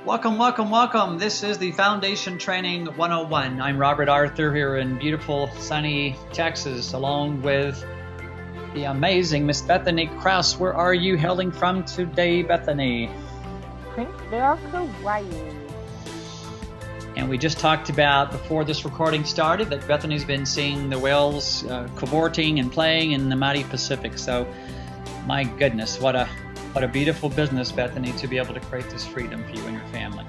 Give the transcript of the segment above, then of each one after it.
Welcome, welcome, welcome. This is the Foundation Training 101. I'm Robert Arthur here in beautiful, sunny Texas, along with the amazing Miss Bethanny Crouse. Where are you hailing from today, Bethanny? Princeville, Hawaii. And we just talked about, before this recording started, that Bethanny's been seeing the whales cavorting and playing in the mighty Pacific. So, my goodness, what a beautiful business, Bethanny, to be able to create this freedom for you and your family.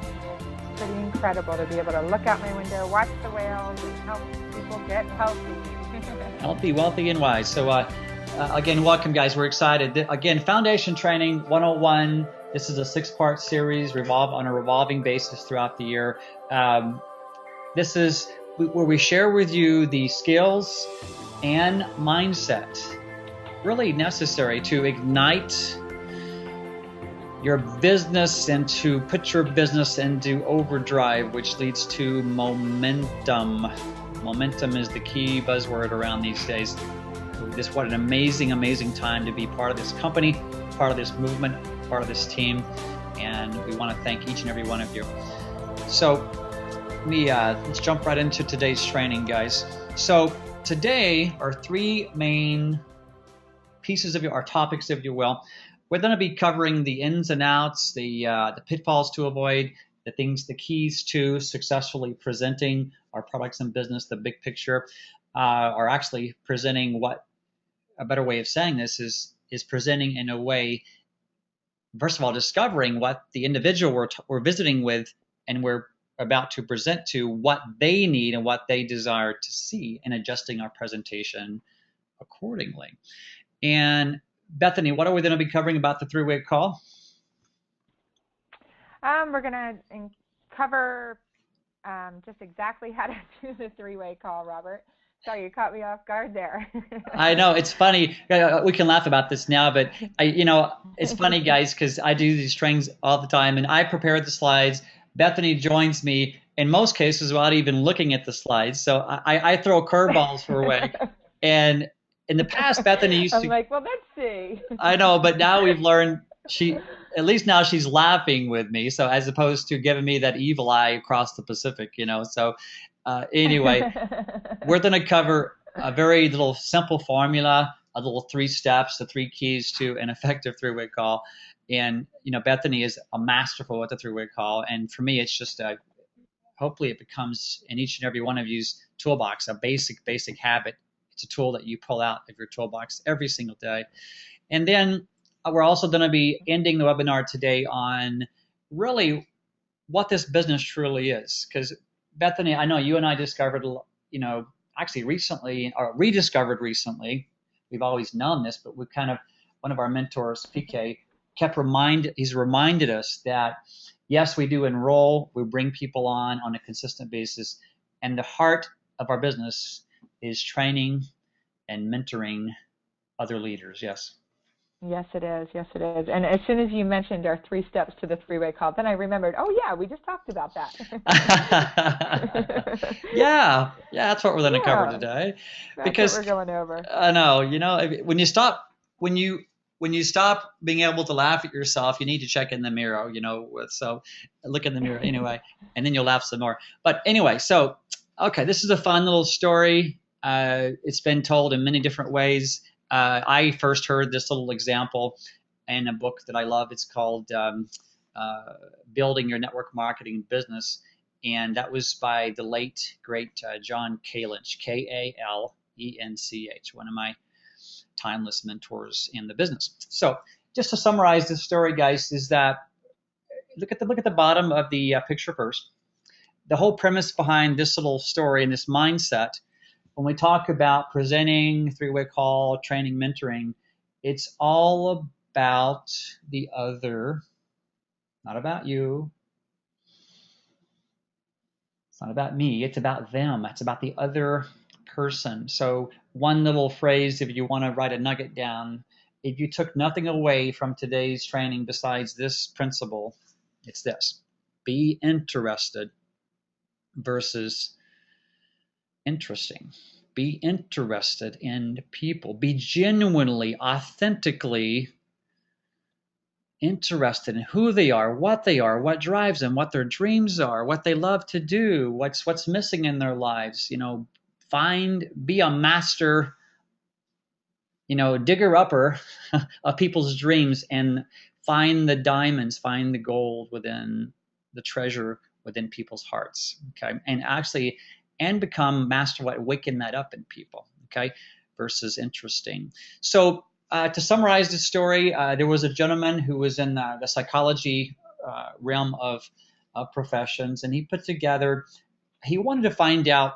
Pretty incredible to be able to look out my window, watch the whales, and help people get healthy. Healthy, wealthy, and wise. So, again, welcome, guys. We're excited. Again, Foundation Training 101. This is a 6-part series on a revolving basis throughout the year. This is where we share with you the skills and mindset really necessary to ignite your business and to put your business into overdrive, which leads to momentum. Momentum is the key buzzword around these days. What an amazing, amazing time to be part of this company, part of this movement, part of this team, and we want to thank each and every one of you. So let's jump right into today's training, guys. So today are 3 main pieces of our topics, if you will. We're going to be covering the ins and outs, the pitfalls to avoid, the keys to successfully presenting our products and business, the big picture, or actually presenting what a better way of saying this is presenting in a way, first of all, discovering what the individual we're visiting with and we're about to present to, what they need and what they desire to see, and adjusting our presentation accordingly. And Bethanny, what are we going to be covering about the 3-way call? We're going to cover just exactly how to do the 3-way call, Robert. Sorry, you caught me off guard there. I know, it's funny. We can laugh about this now, but it's funny, guys, because I do these trainings all the time, and I prepare the slides. Bethanny joins me in most cases without even looking at the slides. So I throw curveballs her way. And in the past, Bethanny used to. I'm like, well, let's see. I know, but now we've learned at least now she's laughing with me. So as opposed to giving me that evil eye across the Pacific, So anyway, we're going to cover a very little simple formula, a little 3 steps, the 3 keys to an effective 3-way call. And, Bethanny is a masterful with the 3-way call. And for me, it's just hopefully it becomes in each and every one of you's toolbox, a basic habit. It's a tool that you pull out of your toolbox every single day. And then we're also going to be ending the webinar today on really what this business truly is. Because Bethanny, I know you and I discovered, actually recently, or rediscovered recently, we've always known this, but we kind of, one of our mentors, PK, he's reminded us that, yes, we do enroll, we bring people on a consistent basis, and the heart of our business is training and mentoring other leaders. Yes. Yes, it is. Yes, it is. And as soon as you mentioned our 3 steps to the 3-way call, then I remembered, oh, yeah, we just talked about that. Yeah, that's what we're going to cover today. That's what we're going over. I know, when you stop being able to laugh at yourself, you need to check in the mirror, so look in the mirror anyway, and then you'll laugh some more. But anyway, so, okay, this is a fun little story. It's been told in many different ways. I first heard this little example in a book that I love. It's called Building Your Network Marketing Business. And that was by the late, great John Kalench, Kalench, one of my timeless mentors in the business. So just to summarize this story, guys, is that look at the bottom of the picture first. The whole premise behind this little story and this mindset, when we talk about presenting, 3-way call, training, mentoring, it's all about the other, not about you. It's not about me. It's about them. It's about the other person. So one little phrase, if you want to write a nugget down, if you took nothing away from today's training besides this principle, it's this: be interested versus interesting. Be interested in people. Be genuinely, authentically interested in who they are, what drives them, what their dreams are, what they love to do, what's missing in their lives. Be a master, digger upper of people's dreams and find the diamonds, find the gold within the treasure within people's hearts. Okay. And become master at waking that up in people. Okay. Versus interesting. So to summarize the story, there was a gentleman who was in the psychology realm of professions, and he wanted to find out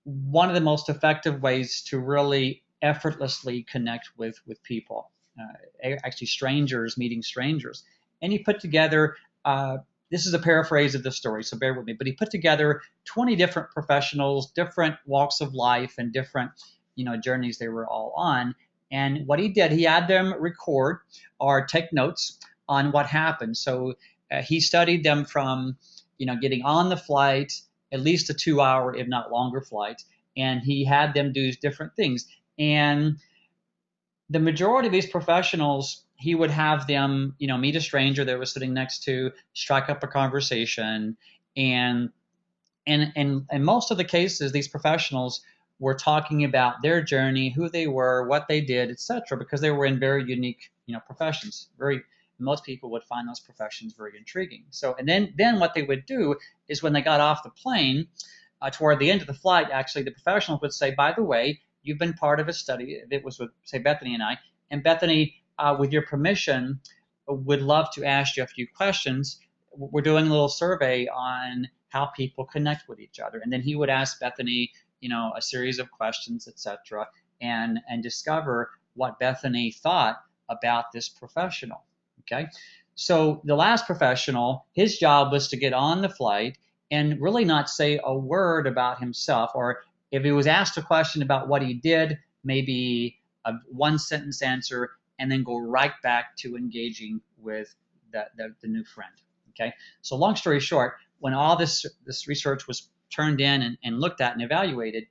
one of the most effective ways to really effortlessly connect with people, actually meeting strangers. And he put together, this is a paraphrase of the story, so bear with me, but he put together 20 different professionals, different walks of life, and different journeys they were all on. And what he did, he had them record or take notes on what happened. So he studied them from getting on the flight, at least a 2-hour, if not longer flight, and he had them do different things. And the majority of these professionals, he would have them, meet a stranger they were sitting next to, strike up a conversation, and in most of the cases, these professionals were talking about their journey, who they were, what they did, etc., because they were in very unique, professions. Most people would find those professions very intriguing. So, and then what they would do is when they got off the plane, toward the end of the flight, actually, the professional would say, by the way, you've been part of a study. It was with, say, Bethanny and I. And Bethanny, with your permission, would love to ask you a few questions. We're doing a little survey on how people connect with each other. And then he would ask Bethanny, a series of questions, etc., and discover what Bethanny thought about this professional. Okay. So the last professional, his job was to get on the flight and really not say a word about himself, or if he was asked a question about what he did, maybe a one sentence answer, and then go right back to engaging with the new friend. Okay. So long story short, when all this research was turned in and looked at and evaluated,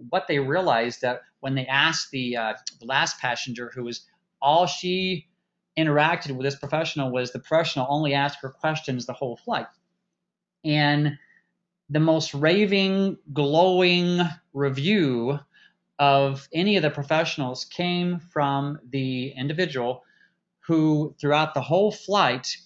what they realized that when they asked the last passenger, who was all she interacted with this professional, was the professional only asked her questions the whole flight. And the most raving, glowing review of any of the professionals came from the individual who, throughout the whole flight,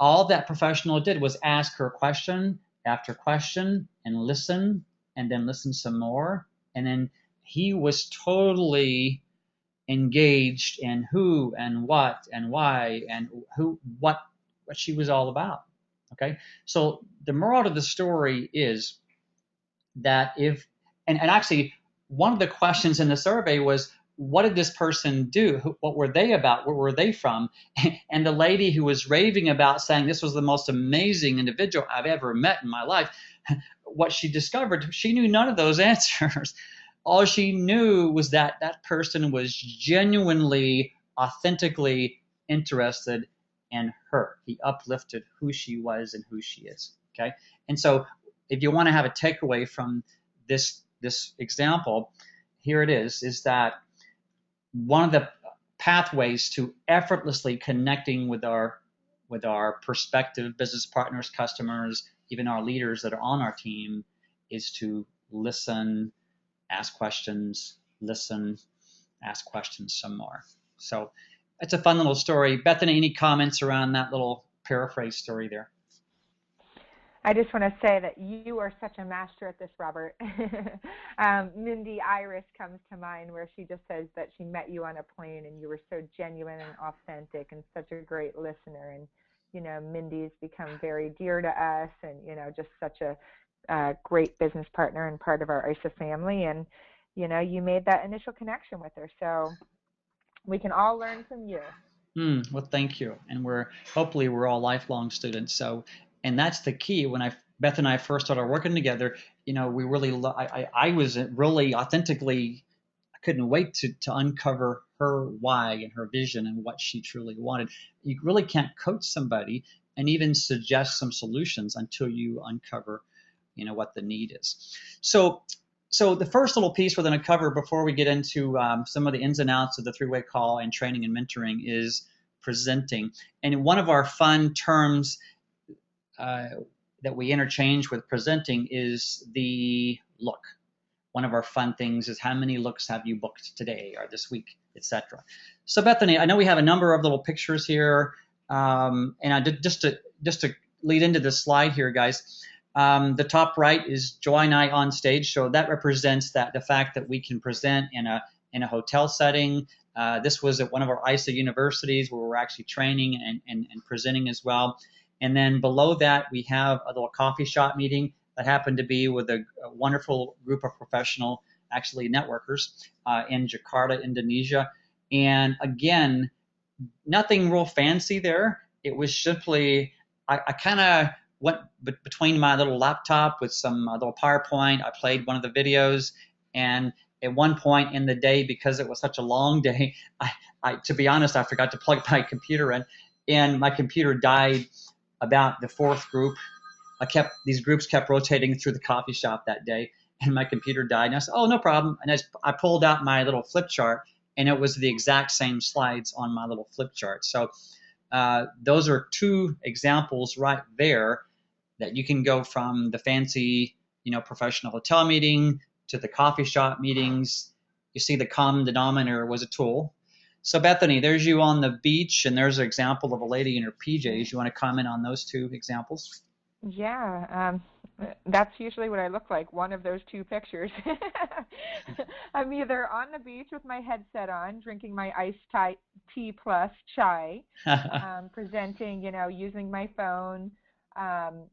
all that professional did was ask her question after question and listen, and then listen some more. And then he was totally engaged in who and what and why and what she was all about. Okay. So the moral of the story is that and actually one of the questions in the survey was, what did this person do? What were they about? Where were they from? And the lady who was raving about saying this was the most amazing individual I've ever met in my life, what she discovered, she knew none of those answers. All she knew was that that person was genuinely, authentically interested in her. He uplifted who she was and who she is. Okay. And so if you want to have a takeaway from this example, here it is that one of the pathways to effortlessly connecting with our prospective business partners, customers, even our leaders that are on our team, is to listen, ask questions, listen, ask questions some more. So it's a fun little story. Bethanny, any comments around that little paraphrase story there? I just want to say that you are such a master at this, Robert. Mindy Iris comes to mind, where she just says that she met you on a plane and you were so genuine and authentic and such a great listener. And, Mindy's become very dear to us and, just such a great business partner and part of our ISA family. And, you made that initial connection with her. So we can all learn from you. Well, thank you. And hopefully we're all lifelong students. So, and that's the key. When Beth and I first started working together, we really, I was really authentically, I couldn't wait to uncover her why and her vision and what she truly wanted. You really can't coach somebody and even suggest some solutions until you uncover, what the need is. So the first little piece we're going to cover before we get into some of the ins and outs of the three-way call and training and mentoring is presenting. And one of our fun terms that we interchange with presenting is the look. One of our fun things is how many looks have you booked today or this week, etc. So Bethanny, I know we have a number of little pictures here, and I did just to lead into this slide here, guys. The top right is Joy and I on stage, so that represents the fact that we can present in a hotel setting. This was at one of our ISA universities where we're actually training and presenting as well. And then below that, we have a little coffee shop meeting that happened to be with a wonderful group of professional, actually networkers in Jakarta, Indonesia. And again, nothing real fancy there. It was simply, I kind of went between my little laptop with some little PowerPoint. I played one of the videos, and at one point in the day, because it was such a long day, I to be honest, I forgot to plug my computer in, and my computer died about the fourth group. These groups kept rotating through the coffee shop that day, and my computer died. And I said, "Oh, no problem." And I pulled out my little flip chart, and it was the exact same slides on my little flip chart. So those are two examples right there that you can go from the fancy, professional hotel meeting to the coffee shop meetings. You see the common denominator was a tool. So Bethanny, there's you on the beach, and there's an example of a lady in her PJs. You want to comment on those two examples? Yeah, that's usually what I look like, one of those two pictures. I'm either on the beach with my headset on, drinking my iced tea plus chai, presenting, using my phone,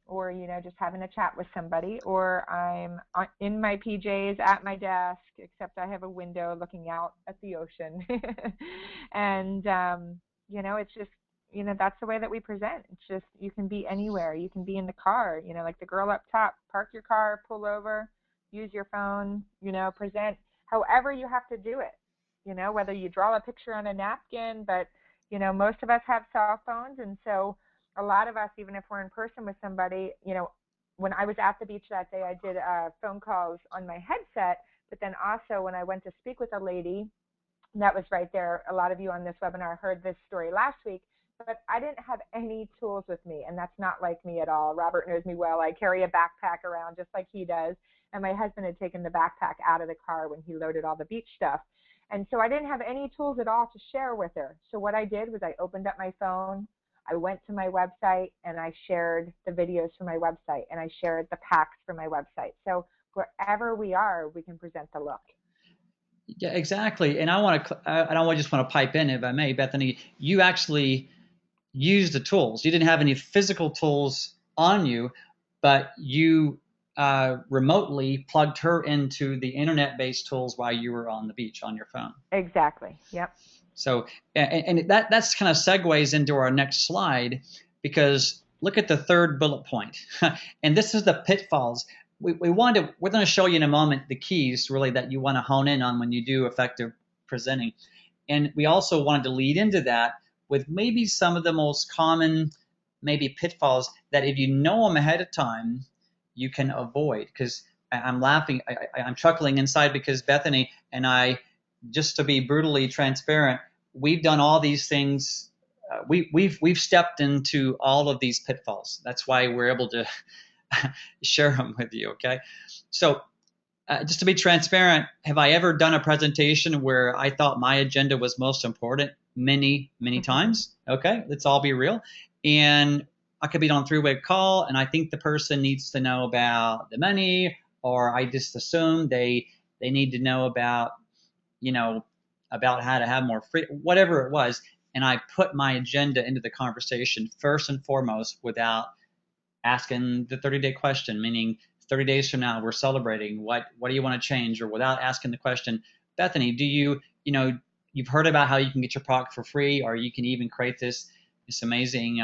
or, just having a chat with somebody, or I'm in my PJs at my desk, except I have a window looking out at the ocean. And, it's just, that's the way that we present. It's just, you can be anywhere. You can be in the car, like the girl up top, park your car, pull over, use your phone, present however you have to do it, whether you draw a picture on a napkin, but, most of us have cell phones. And so a lot of us, even if we're in person with somebody, when I was at the beach that day, I did phone calls on my headset, but then also when I went to speak with a lady that was right there, a lot of you on this webinar heard this story last week, but I didn't have any tools with me, and that's not like me at all. Robert knows me well. I carry a backpack around just like he does, and my husband had taken the backpack out of the car when he loaded all the beach stuff. And so I didn't have any tools at all to share with her. So what I did was I opened up my phone, I went to my website, and I shared the videos from my website, and I shared the packs from my website. So wherever we are, we can present the look. Yeah, exactly. And I just want to pipe in, if I may, Bethanny, you actually use the tools. You didn't have any physical tools on you, but you remotely plugged her into the internet-based tools while you were on the beach on your phone. Exactly. Yep. So, and that's kind of segues into our next slide, because look at the third bullet point. And this is the pitfalls. We're going to show you in a moment the keys really that you want to hone in on when you do effective presenting. And we also wanted to lead into that with maybe some of the most common maybe pitfalls that if you know them ahead of time, you can avoid. Because I'm laughing, I'm chuckling inside because Bethanny and I, just to be brutally transparent, we've done all these things. We've stepped into all of these pitfalls. That's why we're able to share them with you. Okay, so just to be transparent, have I ever done a presentation where I thought my agenda was most important? Many times. Okay, let's all be real. And I could be on a three-way call, and I think the person needs to know about the money, or I just assume they need to know about about how to have more free, whatever it was. And I put my agenda into the conversation first and foremost without asking the 30-day question, meaning 30 days from now, we're celebrating. What do you want to change? Or without asking the question, Bethanny, do you've heard about how you can get your product for free, or you can even create this amazing,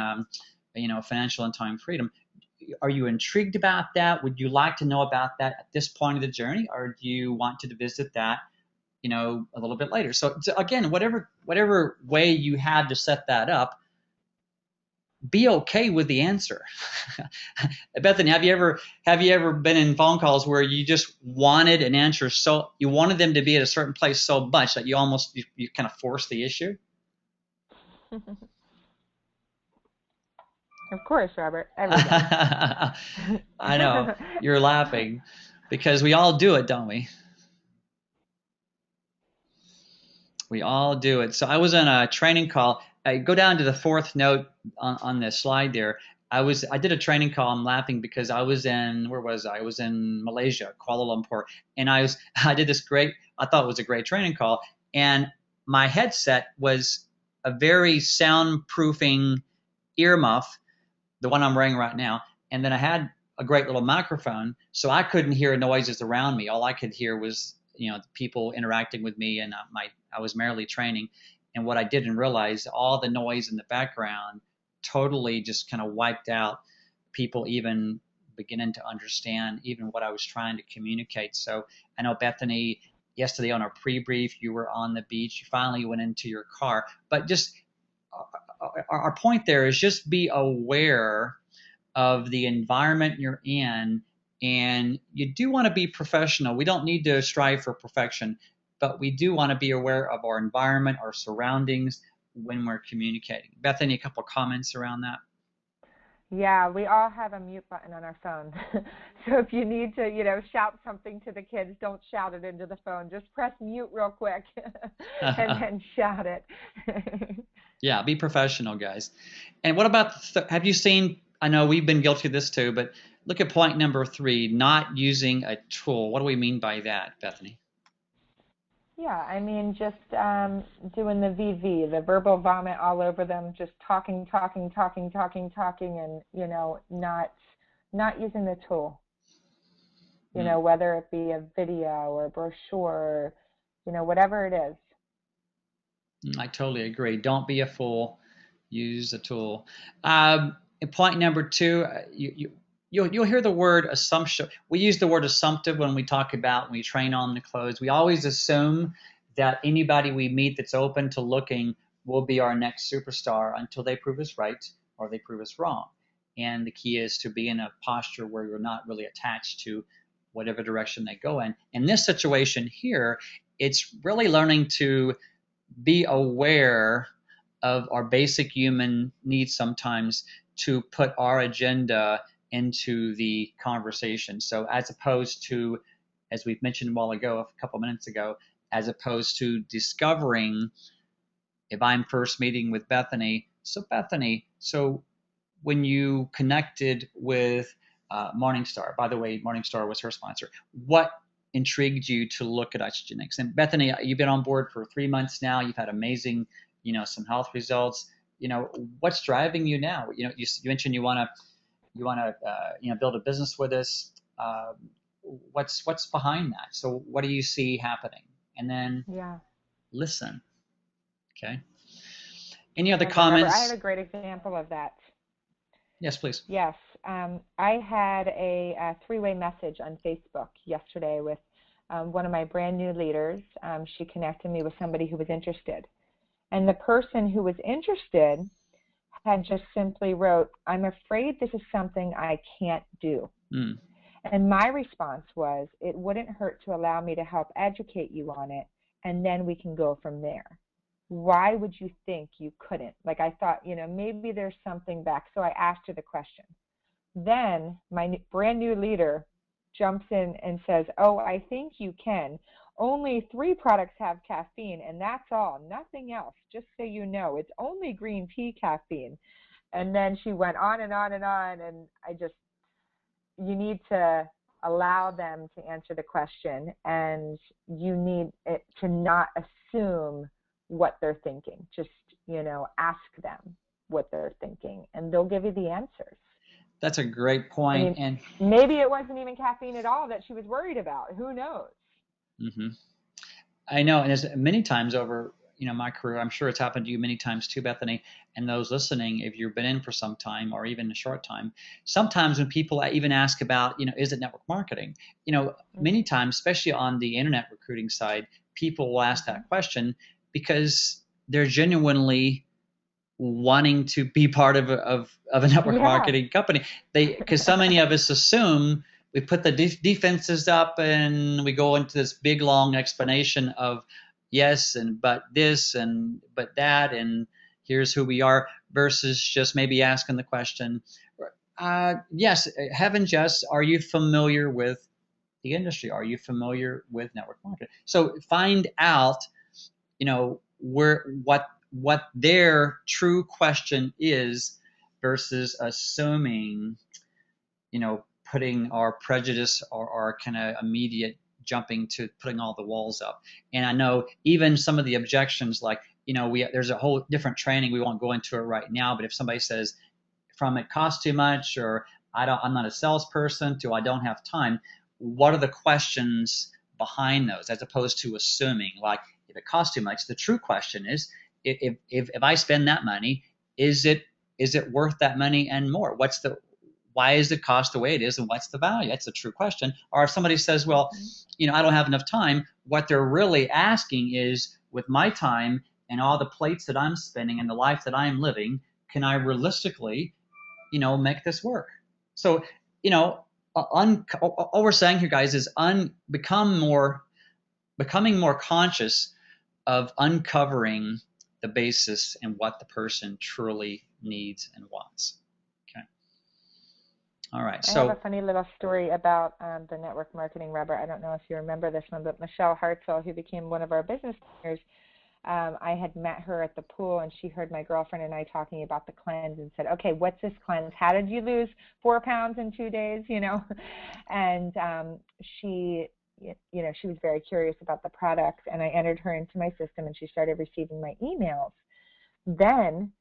financial and time freedom. Are you intrigued about that? Would you like to know about that at this point of the journey, or do you want to visit that, a little bit later? So again, whatever way you have to set that up, be okay with the answer. Bethanny, have you ever been in phone calls where you just wanted an answer, so you wanted them to be at a certain place so much that you kind of forced the issue? Of course, Robert. Everybody. I know you're laughing because we all do it, don't we? We all do it. So I was on a training call. I go down to the fourth note on this slide there. I did a training call. I'm laughing because I was in, where was I? I was in Malaysia, Kuala Lumpur, and I did this great, I thought it was a great training call, and my headset was a very soundproofing earmuff, the one I'm wearing right now, and then I had a great little microphone, so I couldn't hear noises around me. All I could hear was, the people interacting with me, and I was merely training. And what I didn't realize, all the noise in the background totally just kind of wiped out people even beginning to understand even what I was trying to communicate. So I know, Bethanny, yesterday on our pre-brief, you were on the beach. You finally went into your car. But just our point there is just be aware of the environment you're in, and you do want to be professional. We don't need to strive for perfection, but we do want to be aware of our environment, our surroundings when we're communicating. Bethanny, a couple comments around that? Yeah, we all have a mute button on our phone. So if you need to, shout something to the kids, don't shout it into the phone. Just press mute real quick and then shout it. Yeah, be professional, guys. And what about, have you seen, I know we've been guilty of this too, but look at point number 3, not using a tool. What do we mean by that, Bethanny? Yeah, I mean, just doing the VV, the verbal vomit all over them, just talking, and, not using the tool, whether it be a video or a brochure, whatever it is. I totally agree. Don't be a fool. Use a tool. Point number 2, you'll hear the word assumption. We use the word assumptive when we talk about, when we train on the clothes. We always assume that anybody we meet that's open to looking will be our next superstar until they prove us right or they prove us wrong. And the key is to be in a posture where you're not really attached to whatever direction they go in. In this situation here, it's really learning to be aware of our basic human needs sometimes to put our agenda into the conversation. So as opposed to, as we've mentioned a while ago, a couple minutes ago, as opposed to discovering, if I'm first meeting with Bethanny, so when you connected with Morningstar, by the way, Morningstar was her sponsor, what intrigued you to look at Isagenix? And Bethanny, you've been on board for 3 months now. You've had amazing, some health results. What's driving you now? You mentioned you want to build a business with us. What's behind that? So what do you see happening? And then listen. Okay. Any other comments? Robert, I have a great example of that. Yes, please. Yes. I had a three-way message on Facebook yesterday with one of my brand new leaders. She connected me with somebody who was interested. And the person who was interested had just simply wrote, "I'm afraid this is something I can't do." Mm. And my response was, "It wouldn't hurt to allow me to help educate you on it, and then we can go from there. Why would you think you couldn't?" Like, I thought, maybe there's something back. So I asked her the question. Then my brand new leader jumps in and says, "Oh, I think you can. Only 3 products have caffeine, and that's all, nothing else. Just so you know, it's only green tea caffeine." And then she went on and on and on, and you need to allow them to answer the question, and you need it to not assume what they're thinking. Just, ask them what they're thinking, and they'll give you the answers. That's a great point. And maybe it wasn't even caffeine at all that she was worried about. Who knows? Mm-hmm. I know, and there's many times over, my career, I'm sure it's happened to you many times too, Bethanny, and those listening, if you've been in for some time or even a short time, sometimes when people even ask about, is it network marketing? Many times, especially on the internet recruiting side, people will ask that question because they're genuinely wanting to be part of a network marketing company. Because so many of us assume we put the defenses up and we go into this big long explanation of yes and but this and but that, and here's who we are, versus just maybe asking the question, yes, Heaven Jess, are you familiar with the industry? Are you familiar with network marketing? So find out, what their true question is, versus assuming, putting our prejudice or our kind of immediate jumping to putting all the walls up. And I know even some of the objections, like, there's a whole different training. We won't go into it right now, but if somebody says from it costs too much, or I'm not a salesperson, to I don't have time, what are the questions behind those, as opposed to assuming, like, if it costs too much? The true question is, if I spend that money, is it worth that money and more? Why is it cost the way it is, and what's the value? That's a true question. Or if somebody says, well, I don't have enough time, what they're really asking is, with my time and all the plates that I'm spinning and the life that I'm living, can I realistically, make this work? So, all we're saying here, guys, is becoming more conscious of uncovering the basis and what the person truly needs and wants. Okay. All right. I have a funny little story about the network marketing, Robert. I don't know if you remember this one, but Michelle Hartzell, who became one of our business partners, I had met her at the pool, and she heard my girlfriend and I talking about the cleanse and said, okay, what's this cleanse? How did you lose 4 pounds in 2 days? And she was very curious about the product, and I entered her into my system, and she started receiving my emails. Then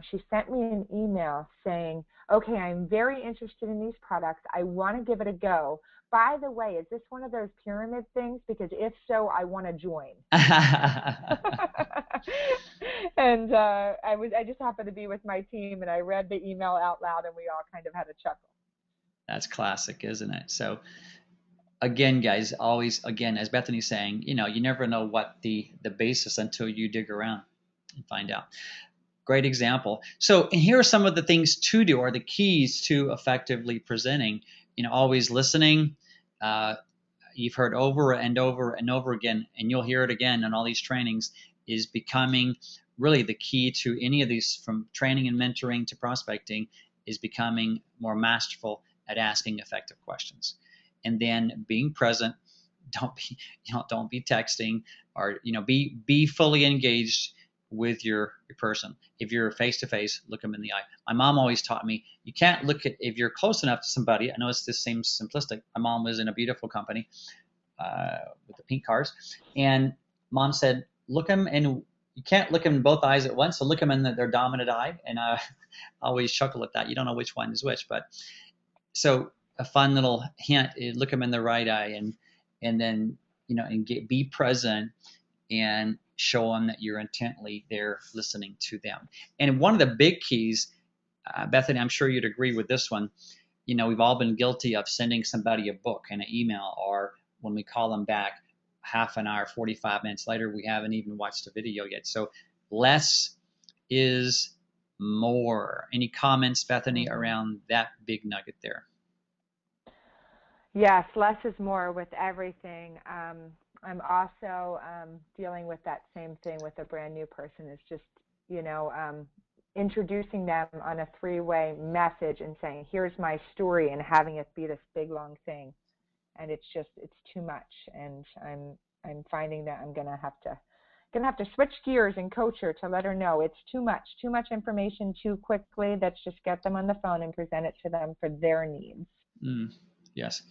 she sent me an email saying, okay, I'm very interested in these products. I want to give it a go. By the way, is this one of those pyramid things? Because if so, I want to join. And I just happened to be with my team, and I read the email out loud, and we all kind of had a chuckle. That's classic, isn't it? So again, guys, always, again, as Bethanny's saying, you never know what the basis until you dig around and find out. Great example. So here are some of the things to do, or the keys to effectively presenting. Always listening. You've heard over and over and over again, and you'll hear it again in all these trainings, is becoming really the key to any of these, from training and mentoring to prospecting, is becoming more masterful at asking effective questions. And then being present. Don't be texting, or be fully engaged with your person. If you're face to face, look them in the eye. My mom always taught me, you can't look at, if you're close enough to somebody. I know this seems simplistic. My mom was in a beautiful company with the pink cars, and mom said, look them, and you can't look them in both eyes at once, so look them in their dominant eye. And I always chuckle at that. You don't know which one is which, but so a fun little hint is look them in the right eye, and then be present and show them that you're intently there listening to them. And one of the big keys, Bethanny, I'm sure you'd agree with this one. We've all been guilty of sending somebody a book and an email, or when we call them back half an hour, 45 minutes later, we haven't even watched the video yet. So less is more. Any comments, Bethanny, around that big nugget there? Yes, less is more with everything. I'm also dealing with that same thing with a brand new person. It's just, introducing them on a 3-way message and saying, here's my story, and having it be this big, long thing. And it's too much. And I'm finding that I'm going to have to switch gears and coach her to let her know it's too much information too quickly. Let's just get them on the phone and present it to them for their needs. Yes.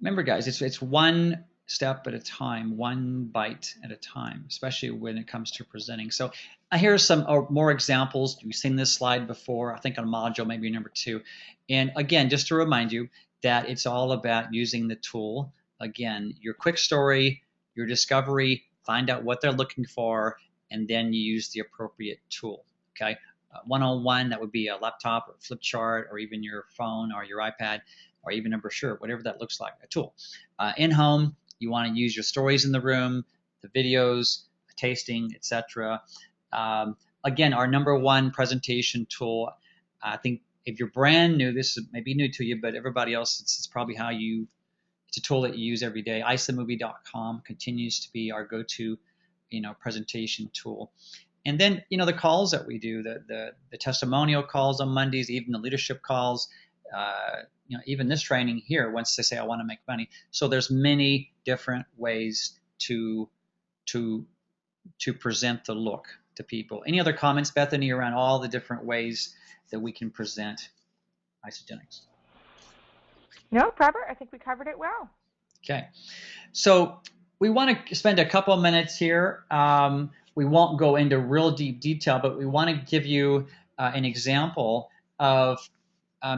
Remember, guys, it's one step at a time, one bite at a time, especially when it comes to presenting. So here are some more examples. We've seen this slide before, I think on module maybe number 2. And again, just to remind you that it's all about using the tool. Again, your quick story, your discovery, find out what they're looking for, and then you use the appropriate tool. Okay. One-on-one, that would be a laptop or flip chart, or even your phone or your iPad, or even a brochure, whatever that looks like, a tool. In-home, you want to use your stories in the room, the videos, the tasting, etc. Again, our number one presentation tool, I think if you're brand new, this may be new to you, but everybody else, it's probably it's a tool that you use every day. isamovie.com continues to be our go-to, presentation tool. And then, the calls that we do, the testimonial calls on Mondays, even the leadership calls, even this training here, once they say, I want to make money. So there's many different ways to present the look to people. Any other comments, Bethanny, around all the different ways that we can present Isagenix? No, Robert, I think we covered it well. Okay. So we want to spend a couple of minutes here. We won't go into real deep detail, but we want to give you an example of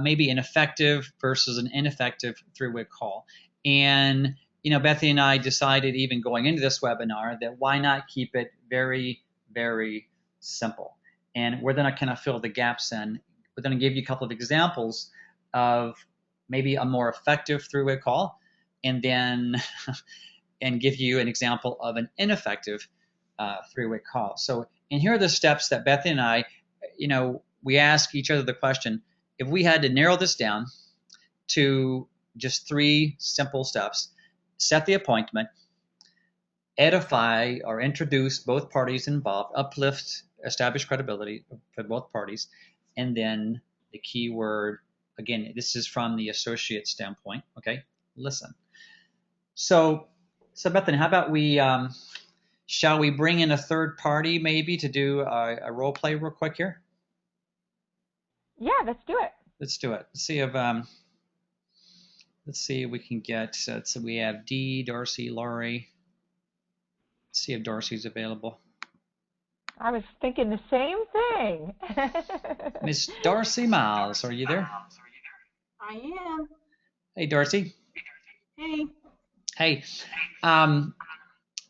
maybe an effective versus an ineffective three-way call. And, Bethanny and I decided, even going into this webinar, that why not keep it very, very simple. And we're going to kind of fill the gaps in. We're going to give you a couple of examples of maybe a more effective three-way call, and then and give you an example of an ineffective three-way call. So, and here are the steps that Bethanny and I, we ask each other the question, if we had to narrow this down to just 3 simple steps: set the appointment, edify or introduce both parties involved, uplift, establish credibility for both parties, and then the key word, again, this is from the associate standpoint, okay? Listen. So Bethanny, how about we, shall we bring in a third party maybe to do a role play real quick here? Yeah, let's do it. Let's do it. Let's see if we can get, so we have Dee, Darcy, Lori. Let's see if Darcy's available. I was thinking the same thing. Miss Darcy Miles, are you there? I am. Hey, Darcy. Hey. Hey.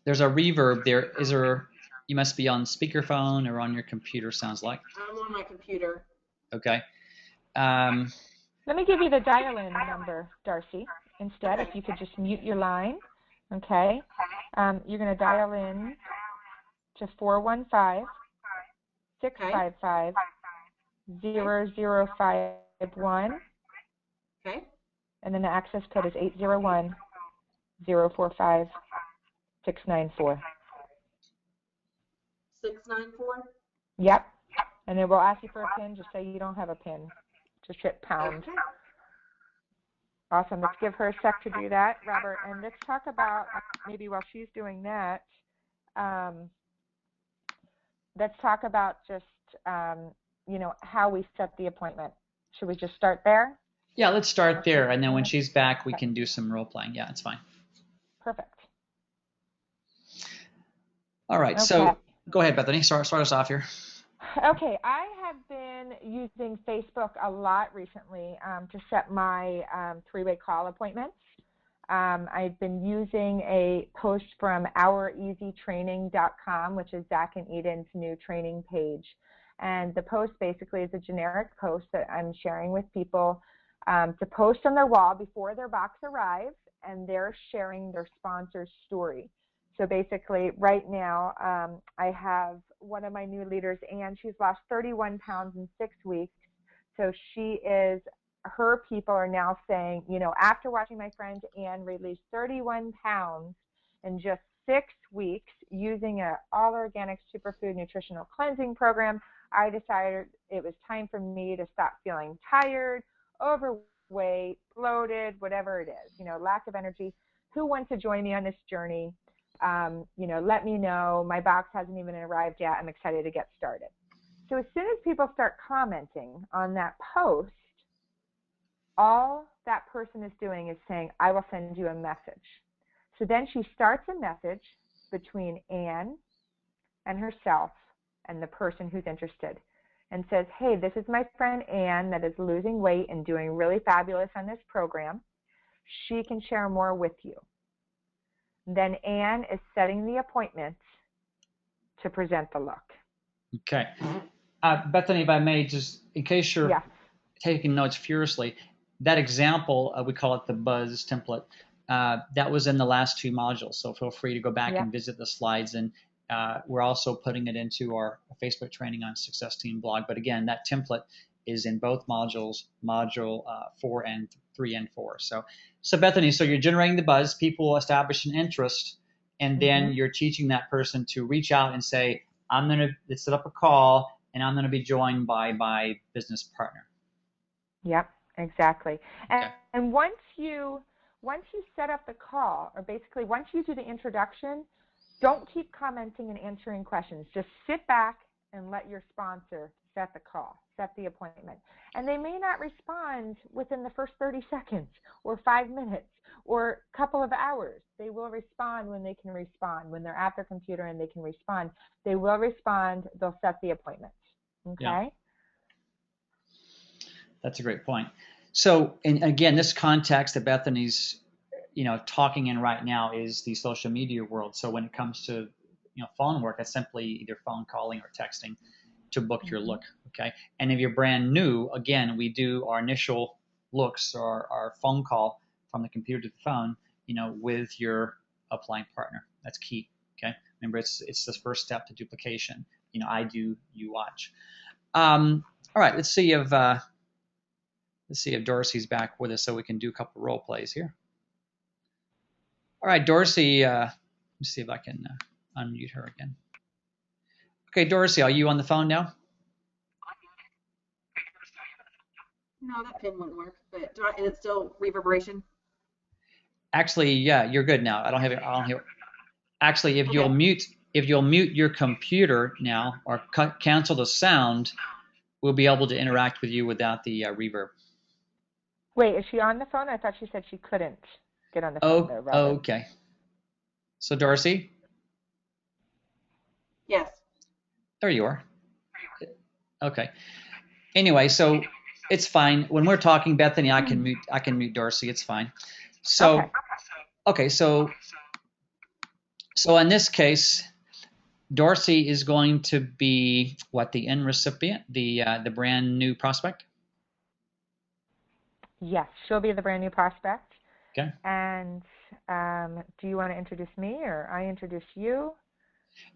There's a reverb there. You must be on speakerphone or on your computer, sounds like. I'm on my computer. Okay. Let me give you the dial-in number, Darcy, instead, if you could just mute your line, okay? You're going to dial in to 415-655-0051. Okay. And then the access code is 801-045-694. Yep. And then we'll ask you for a PIN. Just say you don't have a PIN. Just hit pound. Okay. Awesome. Let's give her a sec to do that, Robert. And let's talk about, maybe while she's doing that, let's talk about just, how we set the appointment. Should we just start there? Yeah, let's start there. And then when she's back, we can do some role playing. Yeah, it's fine. Perfect. All right. Okay. So go ahead, Bethanny. Start us off here. Okay, I have been using Facebook a lot recently to set my three-way call appointments. I've been using a post from oureasytraining.com, which is Zach and Eden's new training page. And the post basically is a generic post that I'm sharing with people to post on their wall before their box arrives, and they're sharing their sponsor's story. So basically, right now, I have one of my new leaders, Anne. She's lost 31 pounds in 6 weeks. So her people are now saying, after watching my friend Anne release 31 pounds in just 6 weeks using an all-organic superfood nutritional cleansing program, I decided it was time for me to stop feeling tired, overweight, bloated, whatever it is, lack of energy. Who wants to join me on this journey? Let me know. My box hasn't even arrived yet. I'm excited to get started. So as soon as people start commenting on that post, all that person is doing is saying, I will send you a message. So then she starts a message between Anne and herself and the person who's interested and says, hey, this is my friend Anne that is losing weight and doing really fabulous on this program. She can share more with you. Then Anne is setting the appointment to present the look. Okay. Bethanny, if I may, just in case you're taking notes furiously, that example, we call it the Buzz template, that was in the last 2 modules. So feel free to go back and visit the slides. And we're also putting it into our Facebook training on Success Team blog. But again, that template is in both modules, module 4 and 3 and 4. So Bethanny, so you're generating the buzz, people will establish an interest, and then you're teaching that person to reach out and say, I'm going to set up a call, and I'm going to be joined by my business partner. Yep, exactly. Okay. And once you set up the call, or basically once you do the introduction, don't keep commenting and answering questions. Just sit back and let your sponsor set the call, set the appointment. And they may not respond within the first 30 seconds or 5 minutes or a couple of hours. They will respond when they can respond. When they're at their computer and they can respond, they will respond. They'll set the appointment. Okay? Yeah. That's a great point. So, and again, this context that Bethanny's, talking in right now is the social media world. So when it comes to, phone work, it's simply either phone calling or texting to book your look. Okay. And if you're brand new, again, we do our initial looks or our phone call from the computer to the phone, with your upline partner. That's key. Okay. Remember, it's the first step to duplication. I do, you watch. All right. Let's see if Dorsey's back with us so we can do a couple role plays here. All right, Dorsey, let me see if I can unmute her again. Okay, Dorsey, are you on the phone now? No, that pin wouldn't work, but is it still reverberation? Actually, yeah, you're good now. I don't have it. Actually, if you'll mute your computer now or cancel the sound, we'll be able to interact with you without the reverb. Wait, is she on the phone? I thought she said she couldn't get on the phone there, Robert. Okay. So, Dorsey? Yes. There you are. Okay. Anyway, so it's fine. When we're talking, Bethanny, I can mute Dorsey. It's fine. So, okay. So in this case, Dorsey is going to be the end recipient, the brand new prospect? Yes, she'll be the brand new prospect. Okay. And do you want to introduce me or I introduce you?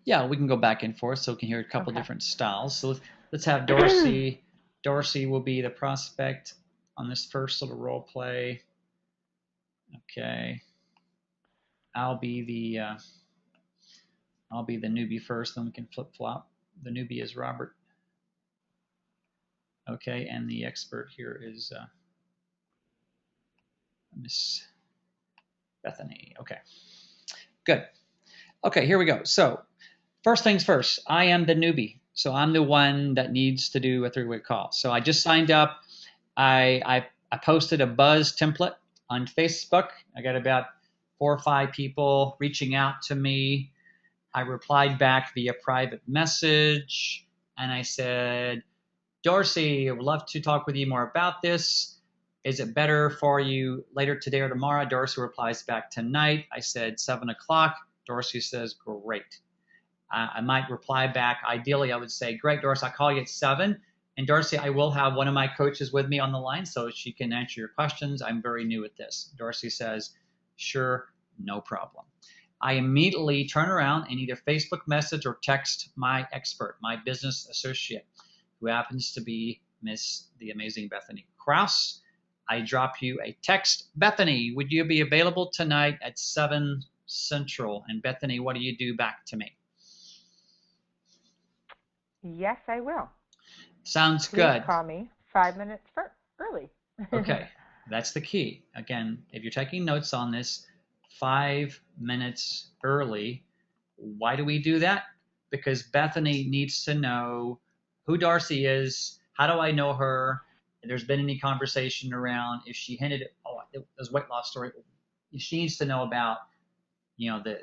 Yeah, we can go back and forth so we can hear a couple different styles. So let's have Dorsey. Dorsey will be the prospect on this first little role play. Okay. I'll be the newbie first, then we can flip flop. The newbie is Robert. Okay, and the expert here is Miss Bethanny. Okay, good. Okay, here we go. So first things first, I am the newbie. So I'm the one that needs to do a three-way call. So I just signed up. I posted a buzz template on Facebook. I got about 4 or 5 people reaching out to me. I replied back via private message, and I said, Dorsey, I would love to talk with you more about this. Is it better for you later today or tomorrow? Dorsey replies back tonight. I said 7 o'clock. Dorsey says, great. I might reply back. Ideally, I would say, great, Dorsey, I'll call you at 7. And Dorsey, I will have one of my coaches with me on the line so she can answer your questions. I'm very new at this. Dorsey says, sure, no problem. I immediately turn around and either Facebook message or text my expert, my business associate, who happens to be Miss the amazing Bethanny Crouse. I drop you a text. Bethanny, would you be available tonight at 7 Central? And Bethanny, what do you do back to me? Yes, I will. Sounds Please good. call me 5 minutes early. Okay, that's the key. Again, if you're taking notes on this, 5 minutes early. Why do we do that? Because Bethanny needs to know who Dorsey is. How do I know her? If there's been any conversation around, if she hinted at, it was weight loss story, she needs to know about, the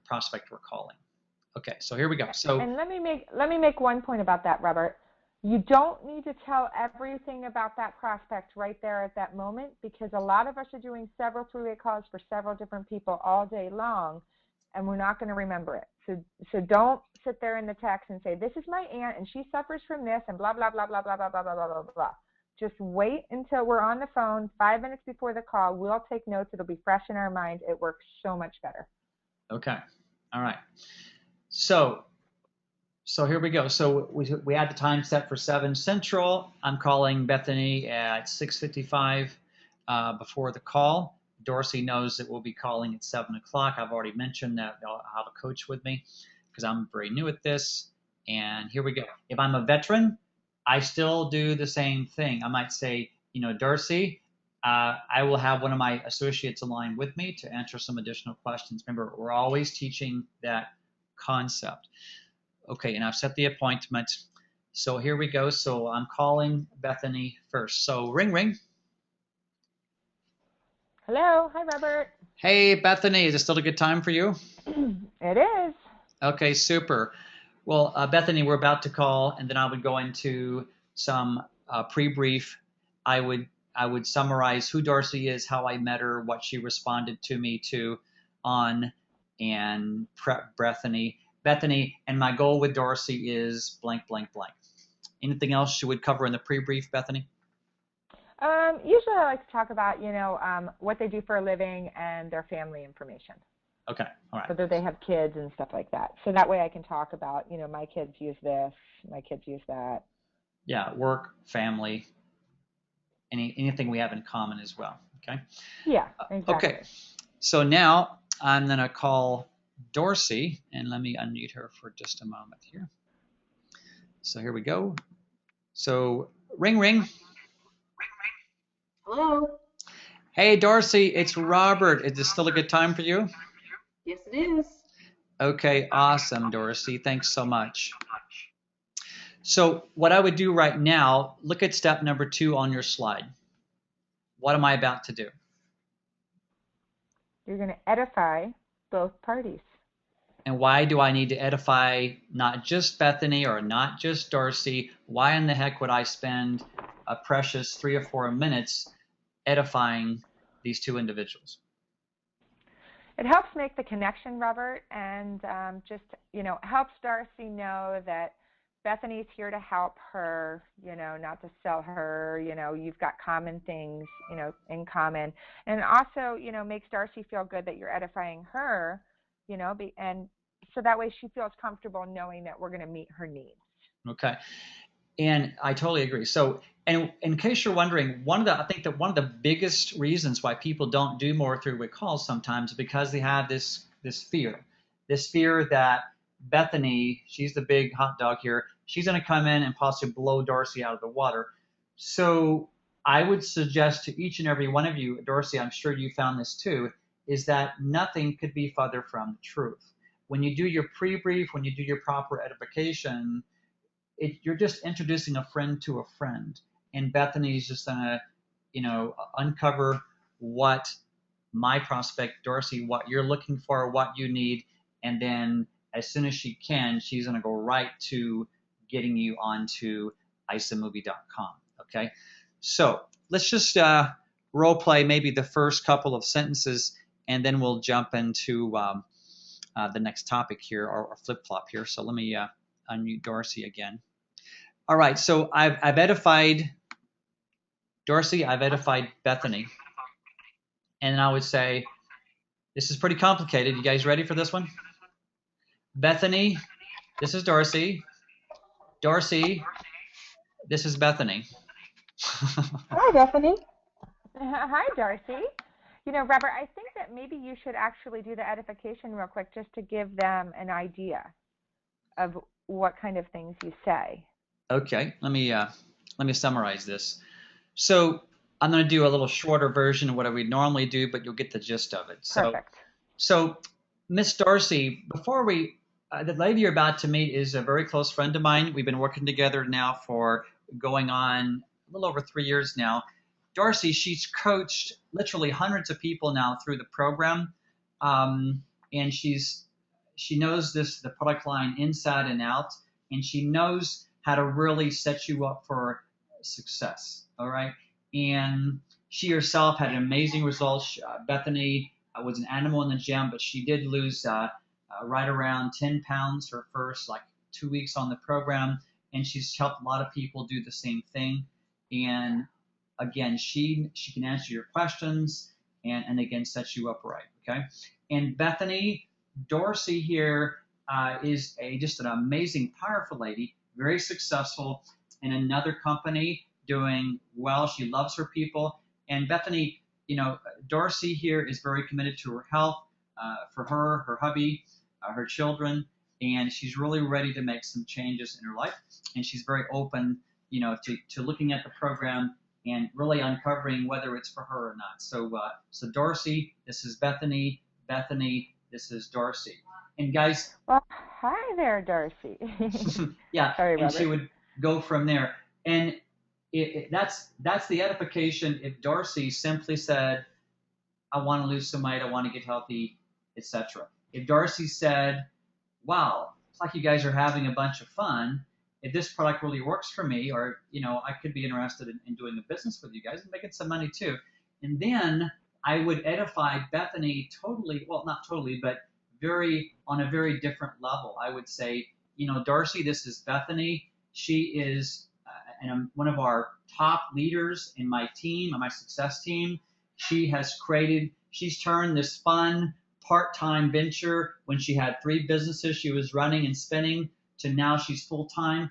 prospect we're calling. Okay, so here we go. So, and let me make one point about that, Robert. You don't need to tell everything about that prospect right there at that moment, because a lot of us are doing several three-way calls for several different people all day long, and we're not going to remember it. So don't sit there in the text and say, this is my aunt and she suffers from this and blah, blah, blah, blah, blah, blah, blah, blah, blah, blah, blah. Just wait until we're on the phone 5 minutes before the call. We'll take notes. It'll be fresh in our mind. It works so much better. Okay. All right. So here we go. So we had the time set for 7 Central. I'm calling Bethanny at 6:55 before the call. Dorsey knows that we'll be calling at 7 o'clock. I've already mentioned that I'll have a coach with me because I'm very new at this. And here we go. If I'm a veteran, I still do the same thing. I might say, Darcy, I will have one of my associates align with me to answer some additional questions. Remember, we're always teaching that concept. Okay, and I've set the appointment. So here we go. So I'm calling Bethanny first. So ring, ring. Hello. Hi, Robert. Hey, Bethanny, is it still a good time for you? It is. Okay, super. Well, Bethanny, we're about to call, and then I would go into some pre-brief. I would summarize who Darcy is, how I met her, what she responded to me to on, and prep Bethany, and my goal with Darcy is blank, blank, blank. Anything else you would cover in the pre-brief, Bethanny? Usually I like to talk about, what they do for a living and their family information. Okay, all right. Whether they have kids and stuff like that. So that way I can talk about, my kids use this, my kids use that. Yeah, work, family, anything we have in common as well. Okay. Yeah, exactly. Okay. So now I'm going to call Darcy, and let me unmute her for just a moment here. So here we go. So ring, ring. Hello. Hey, Darcy, it's Robert. Is this still a good time for you? Yes, it is. Okay, awesome, Darcy. Thanks so much. So what I would do right now, look at step number 2 on your slide. What am I about to do? You're going to edify both parties. And why do I need to edify not just Bethanny or not just Darcy? Why in the heck would I spend a precious 3 or 4 minutes edifying these two individuals? It helps make the connection, Robert, and just, helps Darcy know that Bethanny's here to help her, not to sell her, you've got common things, in common. And also, makes Darcy feel good that you're edifying her, and so that way she feels comfortable knowing that we're going to meet her needs. Okay. And I totally agree. So, and in case you're wondering, I think that one of the biggest reasons why people don't do more three-way calls sometimes is because they have this fear that Bethanny, she's the big hot dog here, she's going to come in and possibly blow Darcy out of the water. So I would suggest to each and every one of you, Darcy, I'm sure you found this too, is that nothing could be further from the truth. When you do your pre-brief, when you do your proper edification, you're just introducing a friend to a friend, and Bethanny is just gonna, uncover what my prospect Darcy, what you're looking for, what you need, and then as soon as she can, she's gonna go right to getting you onto isamovie.com. Okay, so let's just role play maybe the first couple of sentences, and then we'll jump into the next topic here, or flip-flop here. So let me unmute Darcy again. All right, so I've edified Darcy, I've edified Bethanny. And I would say, this is pretty complicated. You guys ready for this one? Bethanny, this is Darcy. Darcy, this is Bethanny. Hi, Bethanny. Hi, Darcy. Robert, I think that maybe you should actually do the edification real quick just to give them an idea of what kind of things you say. Okay, let me summarize this. So I'm going to do a little shorter version of what I would normally do, but you'll get the gist of it. Perfect. So Miss Darcy, before the lady you're about to meet is a very close friend of mine. We've been working together now for going on a little over 3 years now. Darcy, she's coached literally hundreds of people now through the program, and she knows the product line inside and out, and she knows how to really set you up for success. All right, and she herself had amazing results. Bethanny was an animal in the gym, but she did lose right around 10 pounds her first 2 weeks on the program, and she's helped a lot of people do the same thing. And again, she can answer your questions and again set you up right. Okay, and Bethanny, Darcy here is just an amazing, powerful lady, very successful in another company, doing well. She loves her people. And Bethanny, Darcy here is very committed to her health, for her hubby, her children, and she's really ready to make some changes in her life, and she's very open, to looking at the program and really uncovering whether it's for her or not. So Darcy, this is Bethanny. Bethanny, this is Darcy. And guys, well, hi there, Darcy. yeah, Sorry, and Robert. she would go from there. And that's the edification. If Darcy simply said, I want to lose some weight, I want to get healthy, etc. If Darcy said, wow, it's like you guys are having a bunch of fun. If this product really works for me, or, I could be interested in doing a business with you guys and making some money too. And then I would edify Bethanny totally, well, not totally, but on a very different level. I would say, Darcy, this is Bethanny. She is one of our top leaders in my team, on my success team. She's turned this fun part-time venture when she had 3 businesses she was running and spinning to now she's full-time.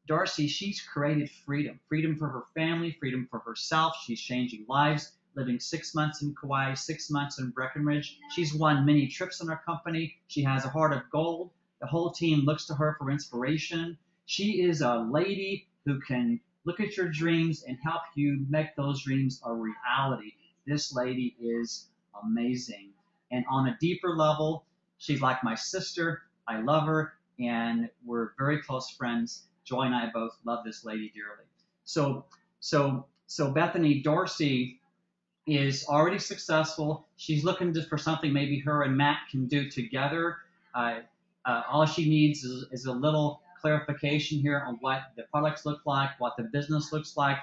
Darcy, she's created freedom for her family, freedom for herself. She's changing lives, living 6 months in Kauai, 6 months in Breckenridge. She's won many trips in our company. She has a heart of gold. The whole team looks to her for inspiration. She is a lady who can look at your dreams and help you make those dreams a reality. This lady is amazing. And on a deeper level, she's like my sister. I love her, and we're very close friends. Joy and I both love this lady dearly. So Bethanny, Darcy is already successful. She's looking for something maybe her and Matt can do together. All she needs is a little clarification here on what the products look like, what the business looks like,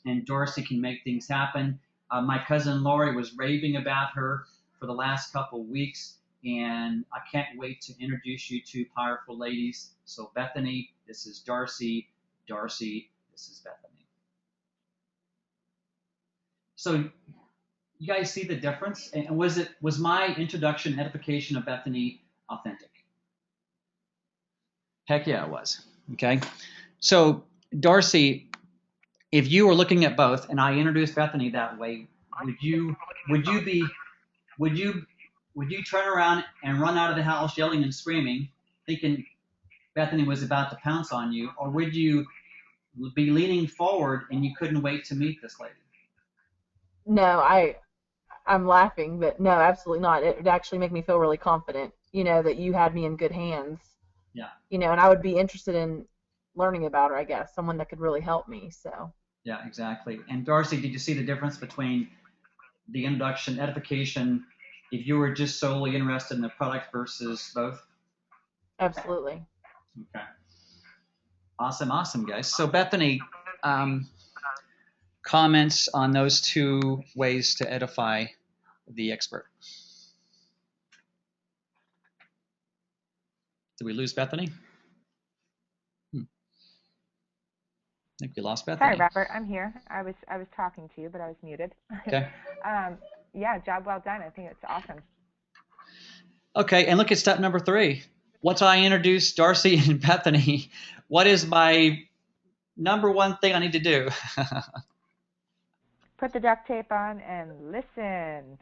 and Darcy can make things happen. My cousin Lori was raving about her for the last couple of weeks, and I can't wait to introduce you to powerful ladies. So Bethanny, this is Darcy. Darcy, this is Bethanny. So you guys see the difference? And was my introduction, edification of Bethanny authentic? Heck yeah, it was. Okay. So Darcy, if you were looking at both, and I introduced Bethanny that way, would you turn around and run out of the house yelling and screaming, thinking Bethanny was about to pounce on you, or would you be leaning forward and you couldn't wait to meet this lady? No, I'm laughing, but no, absolutely not. It would actually make me feel really confident, that you had me in good hands. Yeah. And I would be interested in learning about her, I guess, someone that could really help me. So. Yeah, exactly. And Darcy, did you see the difference between the introduction, edification, if you were just solely interested in the product versus both? Absolutely. Okay. Awesome, guys. So Bethanny, comments on those 2 ways to edify the expert. Did we lose Bethanny? I think we lost Bethanny. Sorry, Robert. I'm here. I was talking to you, but I was muted. Okay. Yeah, job well done. I think it's awesome. Okay, and look at step number 3. Once I introduce Darcy and Bethanny, what is my number 1 thing I need to do? Put the duct tape on and listen.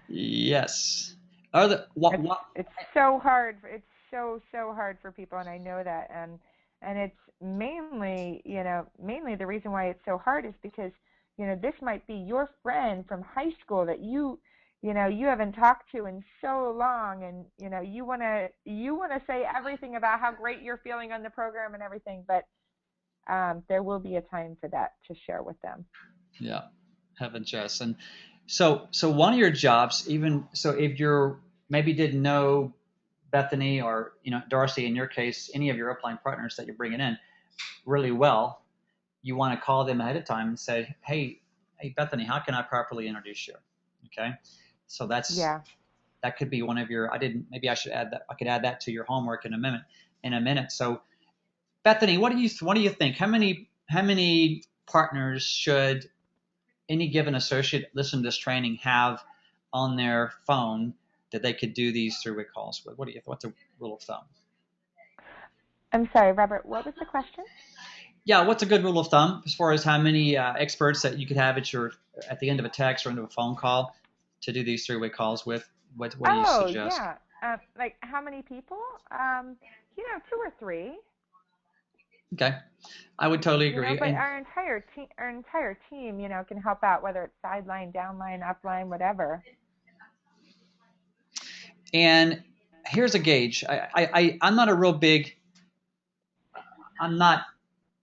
Yes. It's so hard. It's so hard for people, and I know that. And it's mainly the reason why it's so hard is because this might be your friend from high school that you haven't talked to in so long, and you want to say everything about how great you're feeling on the program and everything, but there will be a time for that to share with them. Yeah, heaven, Jess. And so one of your jobs, even so, if you're maybe didn't know Bethanny or Darcy, in your case, any of your upline partners that you're bringing in really well, you want to call them ahead of time and say, hey Bethanny, how can I properly introduce you? Okay, so that could be one of your. Maybe I should add that. I could add that to your homework in a minute. So Bethanny, what do you think? How many partners should any given associate listen to this training have on their phone that they could do these 3-way calls with? What's a rule of thumb? I'm sorry, Robert, what was the question? Yeah, what's a good rule of thumb as far as how many experts that you could have at the end of a text or end of a phone call to do these 3-way calls with What do you suggest? Yeah. Like how many people? 2 or 3. Okay, I would totally You know, agree. but And our entire team, can help out, whether it's sideline, downline, upline, whatever. here's a gauge. I'm not a real big. I'm not.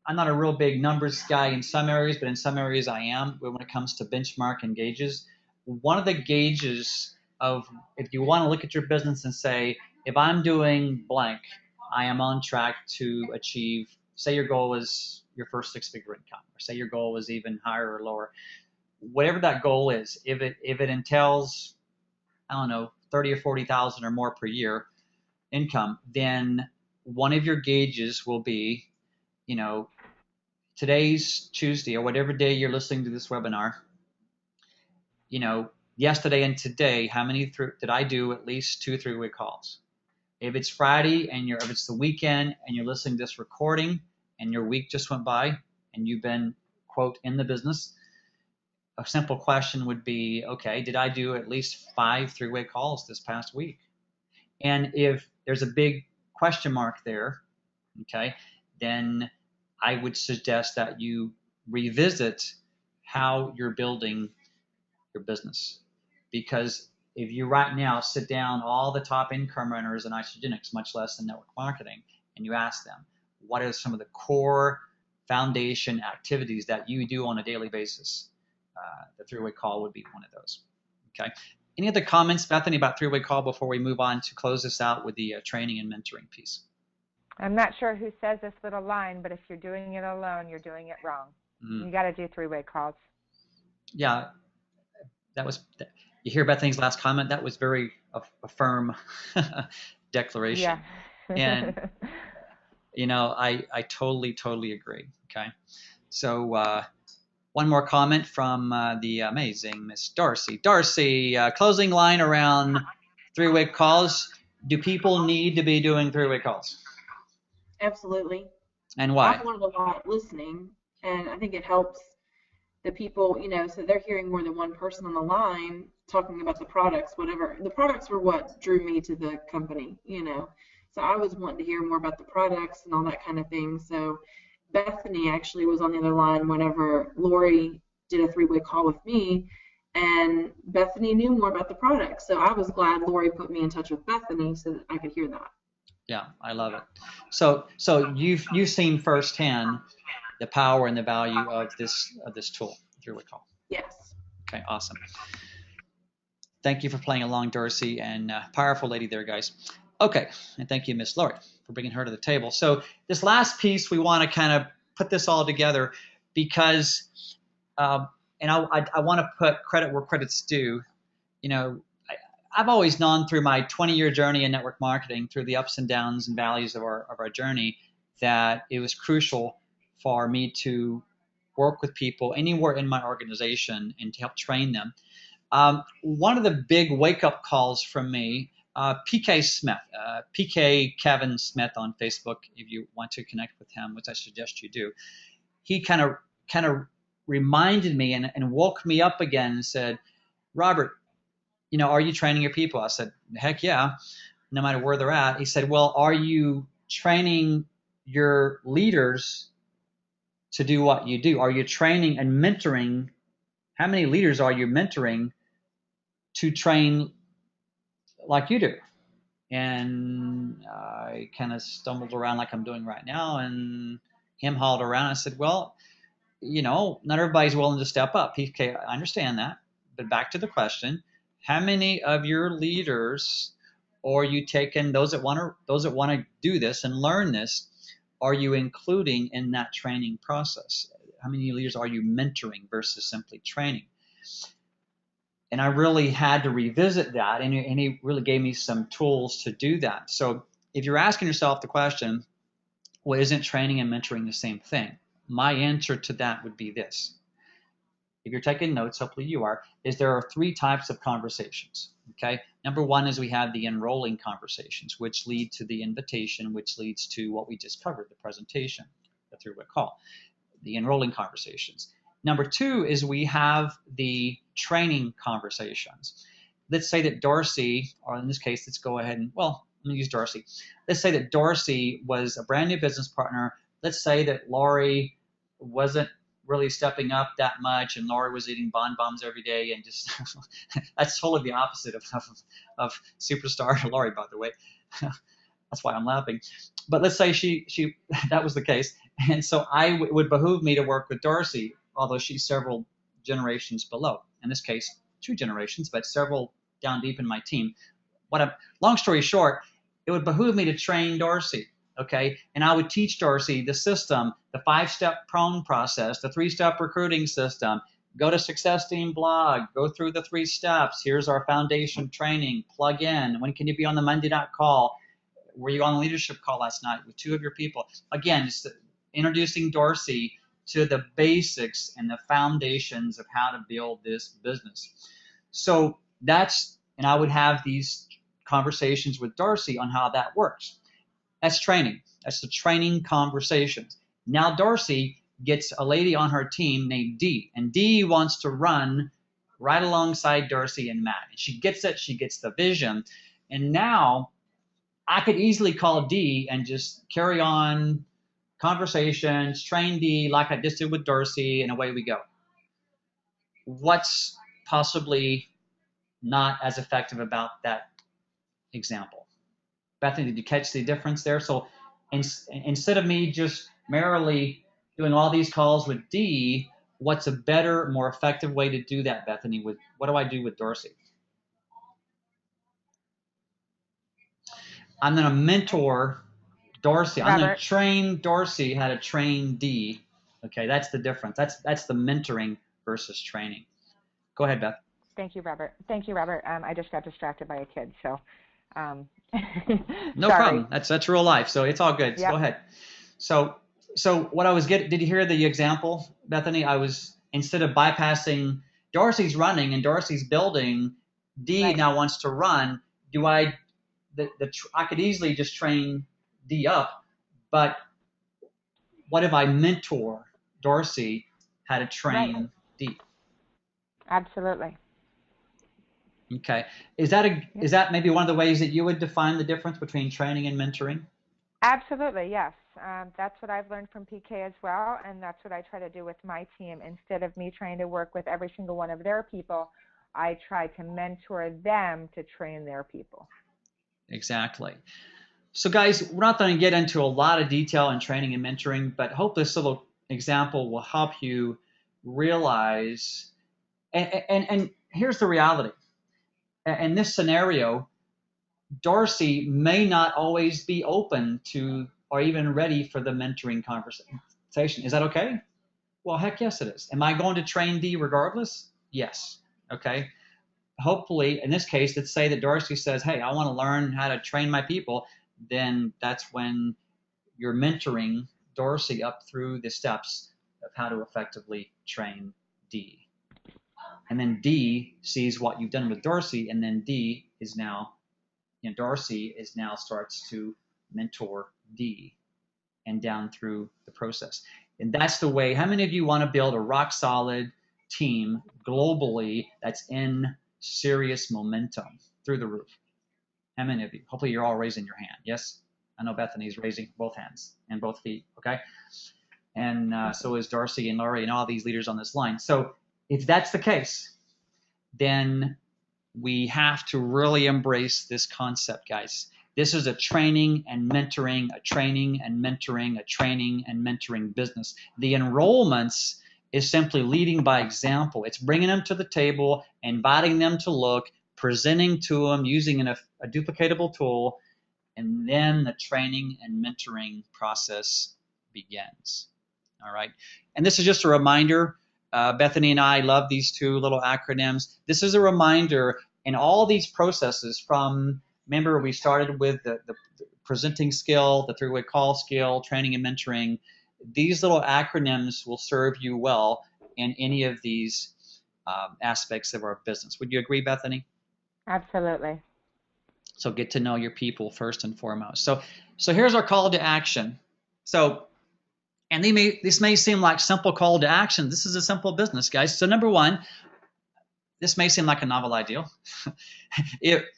I'm not a real big numbers guy in some areas, but in some areas I am. When it comes to benchmark and gauges, one of the gauges of if you want to look at your business and say, if I'm doing blank, I am on track to achieve. Say your goal is your first six-figure income, or say your goal is even higher or lower. Whatever that goal is, if it entails, I don't know, 30 or 40,000 or more per year income, then one of your gauges will be, you know, today's Tuesday or whatever day you're listening to this webinar, yesterday and today, how many did I do at least 2 3-way calls? If it's Friday and if it's the weekend and you're listening to this recording and your week just went by and you've been, quote, in the business, a simple question would be, okay, did I do at least 5 3-way calls this past week? And if there's a big question mark there, okay, then I would suggest that you revisit how you're building your business. Because if you right now sit down all the top income earners in Isagenix, much less in network marketing, and you ask them, what are some of the core foundation activities that you do on a daily basis? The 3-way call would be one of those. Okay. Any other comments, Bethanny, about 3-way call before we move on to close this out with the training and mentoring piece? I'm not sure who says this little line, but if you're doing it alone, you're doing it wrong. You got to do 3-way calls. Yeah, you hear Bethany's last comment? That was very a firm declaration. Yeah. And, I totally agree. Okay. So one more comment from the amazing Miss Darcy. Darcy, closing line around 3-way calls. Do people need to be doing 3-way calls? Absolutely. And why? I've learned a lot listening, and I think it helps the people, so they're hearing more than one person on the line talking about the products, whatever. The products were what drew me to the company, So I was wanting to hear more about the products and all that kind of thing. So Bethanny actually was on the other line whenever Lori did a 3-way call with me, and Bethanny knew more about the products. So I was glad Lori put me in touch with Bethanny so that I could hear that. Yeah, I love it. So you've seen firsthand the power and the value of this tool, 3-way call. Yes. Okay, awesome. Thank you for playing along, Darcy, and powerful lady there, guys. Okay, and thank you, Miss Lori, for bringing her to the table. So this last piece, we want to kind of put this all together because, and I want to put credit where credit's due. I've always known through my 20-year journey in network marketing, through the ups and downs and valleys of our journey, that it was crucial for me to work with people anywhere in my organization and to help train them. One of the big wake-up calls from me, PK Smith, PK Kevin Smith on Facebook, if you want to connect with him, which I suggest you do. He kind of reminded me and woke me up again and said, Robert, are you training your people? I said, heck yeah, no matter where they're at. He said, well, are you training your leaders to do what you do? Are you training and mentoring? How many leaders are you mentoring to train like you do? And I kind of stumbled around like I'm doing right now and hauled around. I said, well, not everybody's willing to step up. PK, I understand that. But back to the question, how many of your leaders are you taking, those that want to do this and learn this, are you including in that training process? How many leaders are you mentoring versus simply training? And I really had to revisit that, and he really gave me some tools to do that. So if you're asking yourself the question, well, isn't training and mentoring the same thing? My answer to that would be this. If you're taking notes, hopefully you are, is there are 3 types of conversations, okay? Number 1 is we have the enrolling conversations, which lead to the invitation, which leads to what we just covered, the presentation, the 3-way call, the enrolling conversations. Number 2 is we have the training conversations. let's say that Darcy, or in this case, let's go ahead and, well, let me use Darcy. Let's say that Darcy was a brand new business partner. Let's say that Lori wasn't really stepping up that much, and Lori was eating bonbons every day, and just that's totally the opposite of superstar Lori, by the way. That's why I'm laughing. But let's say she that was the case, and so it would behoove me to work with Darcy, although she's several generations below. In this case, 2 generations, but several down deep in my team. Long story short, it would behoove me to train Darcy, okay? And I would teach Darcy the system, the 5-step prone process, the 3-step recruiting system. Go to Success Team blog, go through the 3 steps. Here's our foundation training, plug in. When can you be on the Monday night call? Were you on a leadership call last night with 2 of your people? Again, just introducing Darcy to the basics and the foundations of how to build this business. So and I would have these conversations with Darcy on how that works. That's training. That's the training conversations. Now Darcy gets a lady on her team named Dee, and Dee wants to run right alongside Darcy and Matt. And she gets it. She gets the vision. And now I could easily call Dee and just carry on conversations, train Dee like I just did with Darcy, and away we go. What's possibly not as effective about that example? Bethanny, did you catch the difference there? So instead of me just merrily doing all these calls with Dee, what's a better, more effective way to do that, Bethanny? What do I do with Darcy? I'm going to mentor Darcy. I'm going to train Darcy how to train Dee. Okay, that's the difference. That's the mentoring versus training. Go ahead, Beth. Thank you, Robert. I just got distracted by a kid, so. No problem. That's real life, so it's all good. Yep. Go ahead. So what I was getting, did you hear the example, Bethanny? Instead of bypassing, Darcy's running and Darcy's building, Dee now wants to run. I could easily just train Dee up, but what if I mentor Darcy how to train Dee? Absolutely. Okay. Is that maybe one of the ways that you would define the difference between training and mentoring? Absolutely, yes. That's what I've learned from PK as well, and that's what I try to do with my team. Instead of me trying to work with every single one of their people, I try to mentor them to train their people. Exactly. So guys, we're not going to get into a lot of detail in training and mentoring, but hope this little example will help you realize, and here's the reality. In this scenario, Darcy may not always be open to or even ready for the mentoring conversation. Is that okay? Well, heck yes it is. Am I going to train Dee regardless? Yes. Okay. Hopefully, in this case, let's say that Darcy says, hey, I want to learn how to train my people. Then that's when you're mentoring Darcy up through the steps of how to effectively train Dee. And then Dee sees what you've done with Darcy, and then Darcy starts to mentor Dee and down through the process. And that's the way. How many of you want to build a rock solid team globally that's in serious momentum through the roof? How many of you? Hopefully you're all raising your hand. Yes? I know Bethanny's raising both hands and both feet, okay? And so is Darcy and Laurie and all these leaders on this line. So if that's the case, then we have to really embrace this concept, guys. This is a training and mentoring, a training and mentoring, a training and mentoring business. The enrollments is simply leading by example. It's bringing them to the table, inviting them to look, presenting to them using a duplicatable tool, and then the training and mentoring process begins. All right. And this is just a reminder. Bethanny and I love these 2 little acronyms. This is a reminder in all these processes from, remember we started with the presenting skill, the 3-way call skill, training and mentoring. These little acronyms will serve you well in any of these aspects of our business. Would you agree, Bethanny? Absolutely. So get to know your people first and foremost. So here's our call to action. And this may seem like simple call to action. This is a simple business, guys. So number 1, this may seem like a novel idea.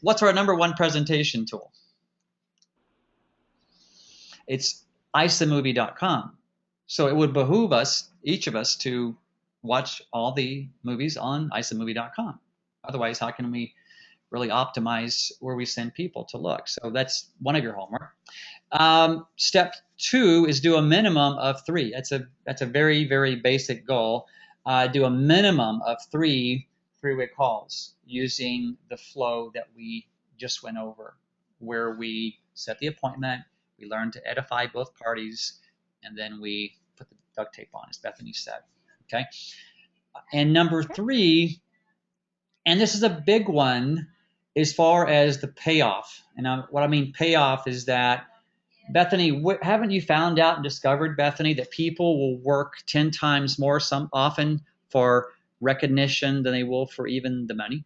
What's our number one presentation tool? It's isamovie.com. So it would behoove us, each of us, to watch all the movies on isamovie.com. Otherwise, how can we really optimize where we send people to look? So that's one of your homework. Step 2 is do a minimum of 3. That's a very, very basic goal. Do a minimum of 3 three-way calls using the flow that we just went over, where we set the appointment, we learn to edify both parties, and then we put the duct tape on, as Bethanny said. Okay. And number 3, and this is a big one as far as the payoff. And what I mean payoff is that, Bethanny, haven't you found out and discovered, Bethanny, that people will work 10 times more often for recognition than they will for even the money?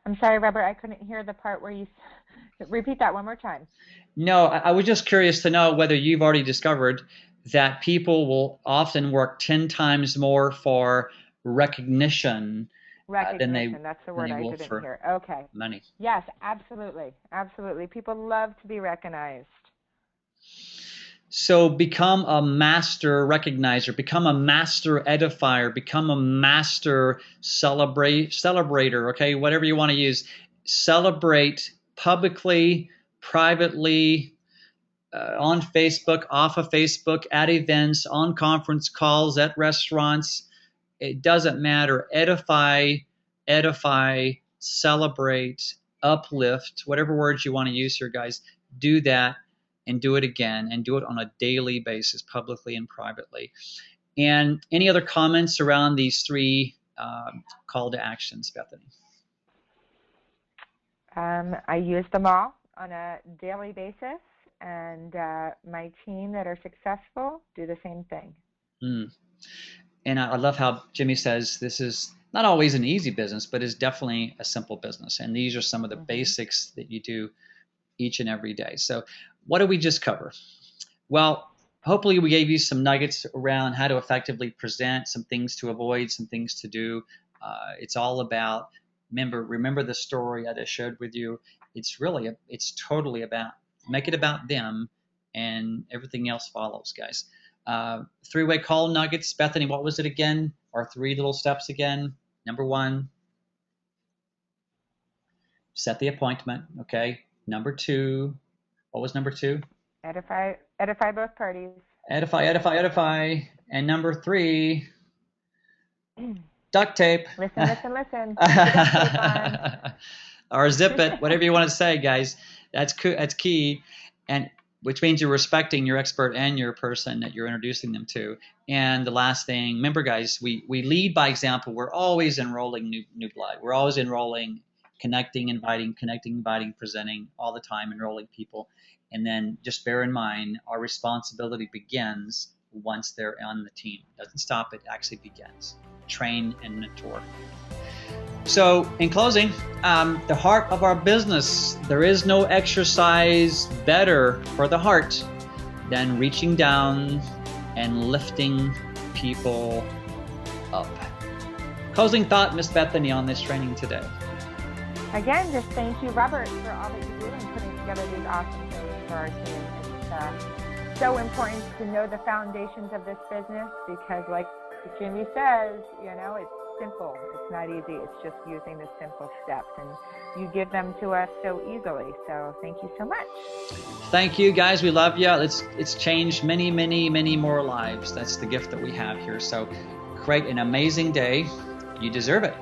I'm sorry, Robert, I couldn't hear the part where you repeat that one more time. No, I was just curious to know whether you've already discovered that people will often work 10 times more for recognition than they that's the word I didn't hear. Okay. Money. Yes, absolutely. Absolutely. People love to be recognized. So become a master recognizer, become a master edifier, become a master celebrator, okay? Whatever you want to use. Celebrate publicly, privately, on Facebook, off of Facebook, at events, on conference calls, at restaurants. It doesn't matter. Edify, celebrate, uplift, whatever words you want to use here, guys. Do that and do it again, and do it on a daily basis, publicly and privately. And any other comments around these 3 call to actions, Bethanny? I use them all on a daily basis, and my team that are successful do the same thing. And I love how Jimmy says this is not always an easy business, but is definitely a simple business. And these are some of the basics that you do each and every day. So what did we just cover? Well, hopefully we gave you some nuggets around how to effectively present, some things to avoid, some things to do. It's all about, remember the story I just shared with you. It's totally about, make it about them, and everything else follows, guys. 3-way call nuggets. Bethanny, what was it again? Our 3 little steps again. Number 1, set the appointment. Okay. Number 2, what was number 2? Edify both parties. Edify. And number 3, duct tape. Listen. Or zip it, whatever you want to say, guys. That's key. And which means you're respecting your expert and your person that you're introducing them to. And the last thing, remember, guys, we lead by example. We're always enrolling new blood. We're always enrolling, connecting, inviting, presenting all the time, enrolling people. And then just bear in mind, our responsibility begins once they're on the team. It doesn't stop, it actually begins. Train and mentor. So in closing, the heart of our business, there is no exercise better for the heart than reaching down and lifting people up. Closing thought, Miss Bethanny, on this training today. Again, just thank you, Robert, for all that you do in putting together these awesome things for our team. It's so important to know the foundations of this business because, like Jimmy says, it's simple. It's not easy. It's just using the simple steps, and you give them to us so easily. So thank you so much. Thank you, guys. We love you. It's changed many, many, many more lives. That's the gift that we have here. So create an amazing day. You deserve it.